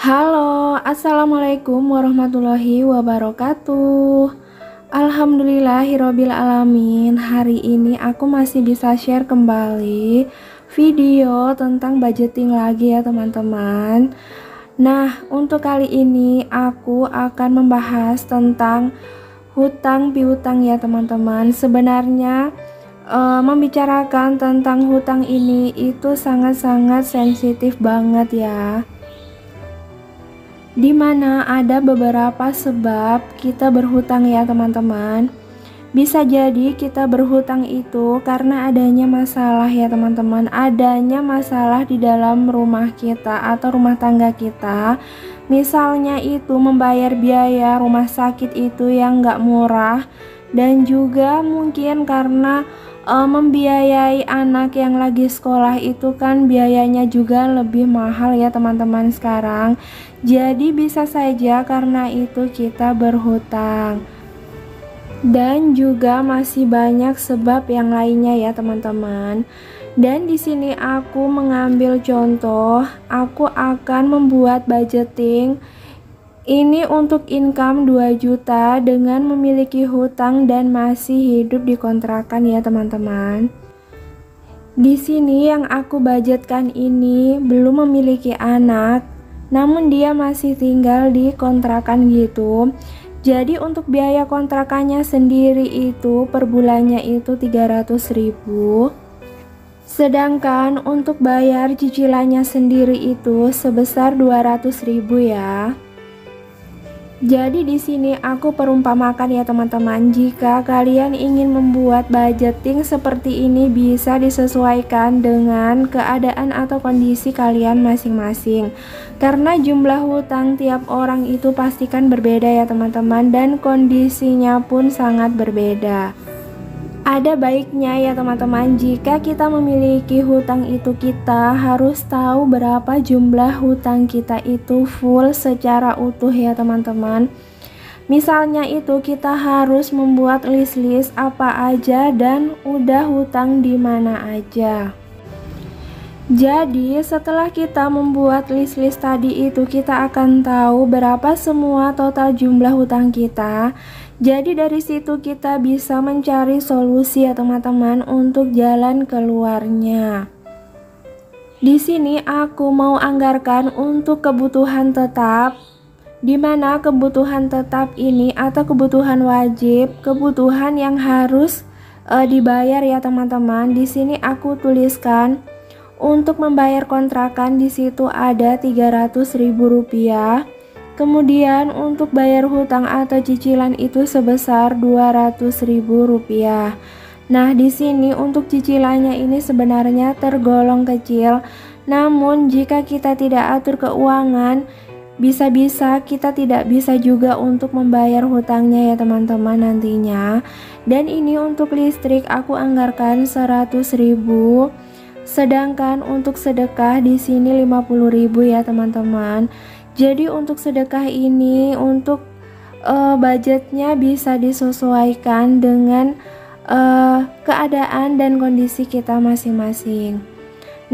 Halo, assalamualaikum warahmatullahi wabarakatuh. Alhamdulillahirobbil alamin. Hari ini aku masih bisa share kembali video tentang budgeting lagi ya teman-teman. Nah, untuk kali ini aku akan membahas tentang hutang piutang ya teman-teman. Sebenarnya membicarakan tentang hutang ini itu sangat-sangat sensitif banget ya, dimana ada beberapa sebab kita berhutang ya teman-teman. Bisa jadi kita berhutang itu karena adanya masalah ya teman-teman, adanya masalah di dalam rumah kita atau rumah tangga kita. Misalnya itu membayar biaya rumah sakit itu yang gak murah, dan juga mungkin karena membiayai anak yang lagi sekolah itu kan biayanya juga lebih mahal ya teman-teman sekarang. Jadi bisa saja karena itu kita berhutang. Dan juga masih banyak sebab yang lainnya ya teman-teman. Dan di sini aku mengambil contoh, aku akan membuat budgeting ini untuk income 2 juta dengan memiliki hutang dan masih hidup di kontrakan ya teman-teman. Di sini yang aku budgetkan ini belum memiliki anak, namun dia masih tinggal di kontrakan gitu. Jadi untuk biaya kontrakannya sendiri itu per bulannya itu 300.000. Sedangkan untuk bayar cicilannya sendiri itu sebesar 200.000 ya. Jadi di sini aku perumpamakan ya teman-teman, jika kalian ingin membuat budgeting seperti ini bisa disesuaikan dengan keadaan atau kondisi kalian masing-masing. Karena jumlah hutang tiap orang itu pastikan berbeda ya teman-teman, dan kondisinya pun sangat berbeda. Ada baiknya ya teman-teman, jika kita memiliki hutang itu kita harus tahu berapa jumlah hutang kita itu full secara utuh ya teman-teman. Misalnya itu kita harus membuat list-list apa aja dan udah hutang di mana aja. Jadi setelah kita membuat list-list tadi itu kita akan tahu berapa semua total jumlah hutang kita. Jadi dari situ kita bisa mencari solusi ya teman-teman untuk jalan keluarnya. Di sini aku mau anggarkan untuk kebutuhan tetap, di mana kebutuhan tetap ini atau kebutuhan wajib, kebutuhan yang harus dibayar ya teman-teman. Di sini aku tuliskan untuk membayar kontrakan di situ ada 300.000 rupiah. Kemudian untuk bayar hutang atau cicilan itu sebesar 200.000 rupiah. Nah, di sini untuk cicilannya ini sebenarnya tergolong kecil. Namun jika kita tidak atur keuangan, bisa-bisa kita tidak bisa juga untuk membayar hutangnya ya teman-teman nantinya. Dan ini untuk listrik aku anggarkan 100.000. Sedangkan untuk sedekah di sini 50.000 ya teman-teman. Jadi untuk sedekah ini untuk budgetnya bisa disesuaikan dengan keadaan dan kondisi kita masing-masing.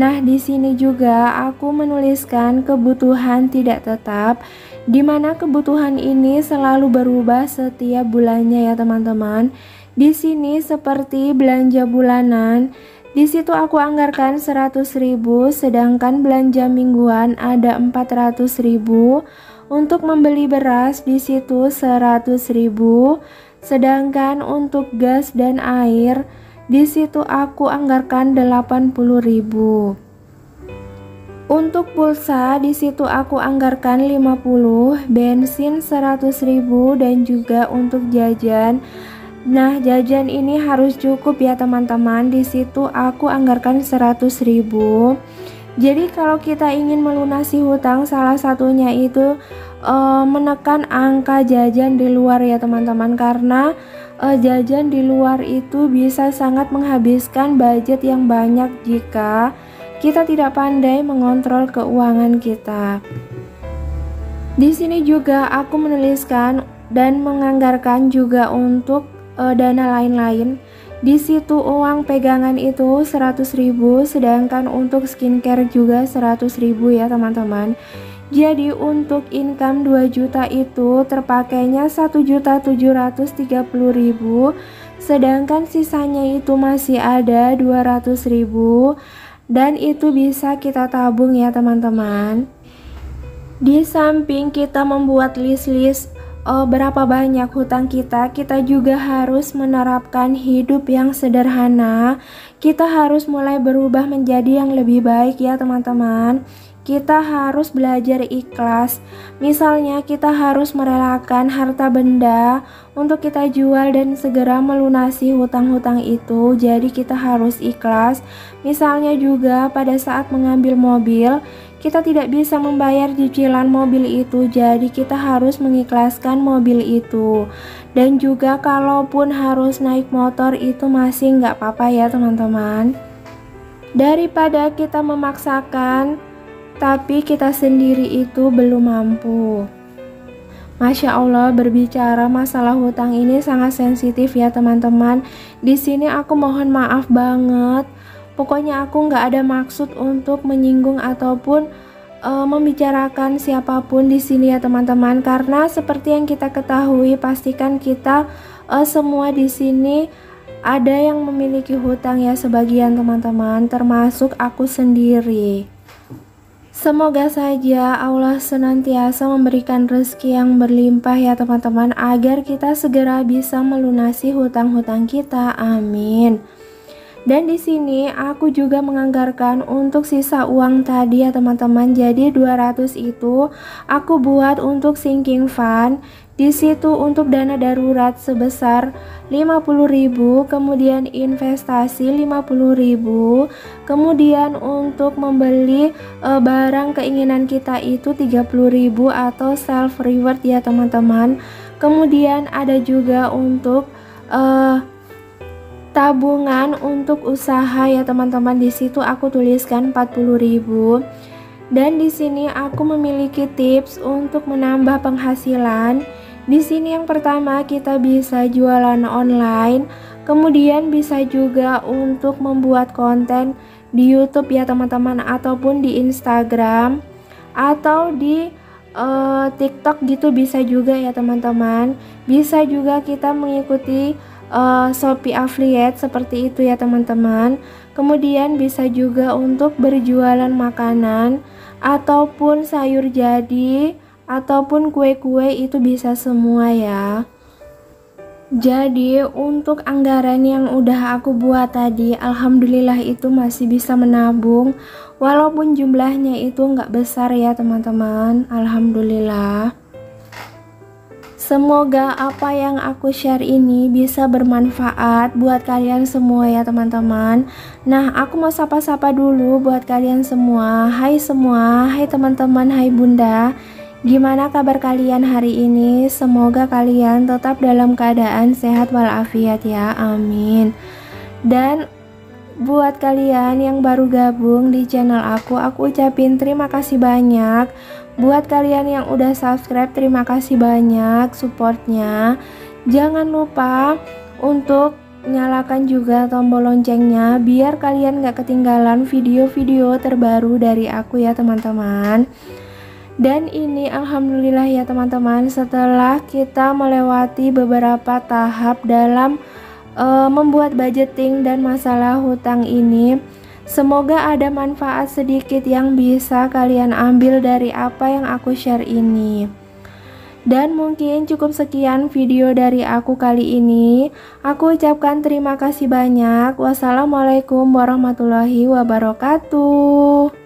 Nah, di sini juga aku menuliskan kebutuhan tidak tetap, di mana kebutuhan ini selalu berubah setiap bulannya ya teman-teman. Di sini seperti belanja bulanan, di situ aku anggarkan 100.000, sedangkan belanja mingguan ada 400.000. Untuk membeli beras di situ 100.000, sedangkan untuk gas dan air di situ aku anggarkan 80.000. Untuk pulsa di situ aku anggarkan 50, bensin 100.000, dan juga untuk jajan. Nah, jajan ini harus cukup ya teman-teman. Di situ aku anggarkan 100.000. Jadi kalau kita ingin melunasi hutang, salah satunya itu menekan angka jajan di luar ya teman-teman, karena jajan di luar itu bisa sangat menghabiskan budget yang banyak jika kita tidak pandai mengontrol keuangan kita. Di sini juga aku menuliskan dan menganggarkan juga untuk dana lain-lain. Di situ uang pegangan itu 100.000, sedangkan untuk skincare juga 100.000 ya teman-teman. Jadi untuk income 2 juta itu terpakainya 1.730.000, sedangkan sisanya itu masih ada 200.000, dan itu bisa kita tabung ya teman-teman. Di samping kita membuat list-list berapa banyak hutang kita juga harus menerapkan hidup yang sederhana. Kita harus mulai berubah menjadi yang lebih baik ya teman-teman. Kita harus belajar ikhlas. Misalnya kita harus merelakan harta benda untuk kita jual dan segera melunasi hutang-hutang itu. Jadi kita harus ikhlas. Misalnya juga pada saat mengambil mobil, kita tidak bisa membayar cicilan mobil itu, jadi kita harus mengikhlaskan mobil itu. Dan juga kalaupun harus naik motor itu masih nggak apa-apa ya teman-teman. Daripada kita memaksakan tapi kita sendiri itu belum mampu. Masya Allah, berbicara masalah hutang ini sangat sensitif ya teman-teman. Di sini aku mohon maaf banget. Pokoknya aku nggak ada maksud untuk menyinggung ataupun membicarakan siapapun di sini ya teman-teman, karena seperti yang kita ketahui pastikan kita semua di sini ada yang memiliki hutang ya sebagian teman-teman, termasuk aku sendiri. Semoga saja Allah senantiasa memberikan rezeki yang berlimpah ya teman-teman, agar kita segera bisa melunasi hutang-hutang kita. Amin. Dan di sini aku juga menganggarkan untuk sisa uang tadi ya teman-teman. Jadi 200 itu aku buat untuk sinking fund. Di situ untuk dana darurat sebesar 50.000, kemudian investasi 50.000, kemudian untuk membeli barang keinginan kita itu 30.000 atau self reward ya teman-teman. Kemudian ada juga untuk tabungan untuk usaha ya teman-teman. Di situ aku tuliskan 40.000. Dan di sini aku memiliki tips untuk menambah penghasilan. Di sini yang pertama kita bisa jualan online, kemudian bisa juga untuk membuat konten di YouTube ya teman-teman, ataupun di Instagram atau di TikTok gitu bisa juga ya teman-teman. Bisa juga kita mengikuti Shopee affiliate seperti itu ya teman-teman. Kemudian bisa juga untuk berjualan makanan ataupun sayur jadi ataupun kue-kue, itu bisa semua ya. Jadi untuk anggaran yang udah aku buat tadi, alhamdulillah itu masih bisa menabung, walaupun jumlahnya itu nggak besar ya teman-teman. Alhamdulillah. Semoga apa yang aku share ini bisa bermanfaat buat kalian semua ya teman-teman. Nah, aku mau sapa-sapa dulu buat kalian semua. Hai semua, hai teman-teman, hai bunda. Gimana kabar kalian hari ini? Semoga kalian tetap dalam keadaan sehat walafiat ya, amin. Dan buat kalian yang baru gabung di channel aku ucapin terima kasih banyak. Buat kalian yang udah subscribe, terima kasih banyak supportnya. Jangan lupa untuk nyalakan juga tombol loncengnya biar kalian gak ketinggalan video-video terbaru dari aku ya teman-teman. Dan ini alhamdulillah ya teman-teman, setelah kita melewati beberapa tahap dalam membuat budgeting dan masalah hutang ini, semoga ada manfaat sedikit yang bisa kalian ambil dari apa yang aku share ini. Dan mungkin cukup sekian video dari aku kali ini. Aku ucapkan terima kasih banyak. Wassalamualaikum warahmatullahi wabarakatuh.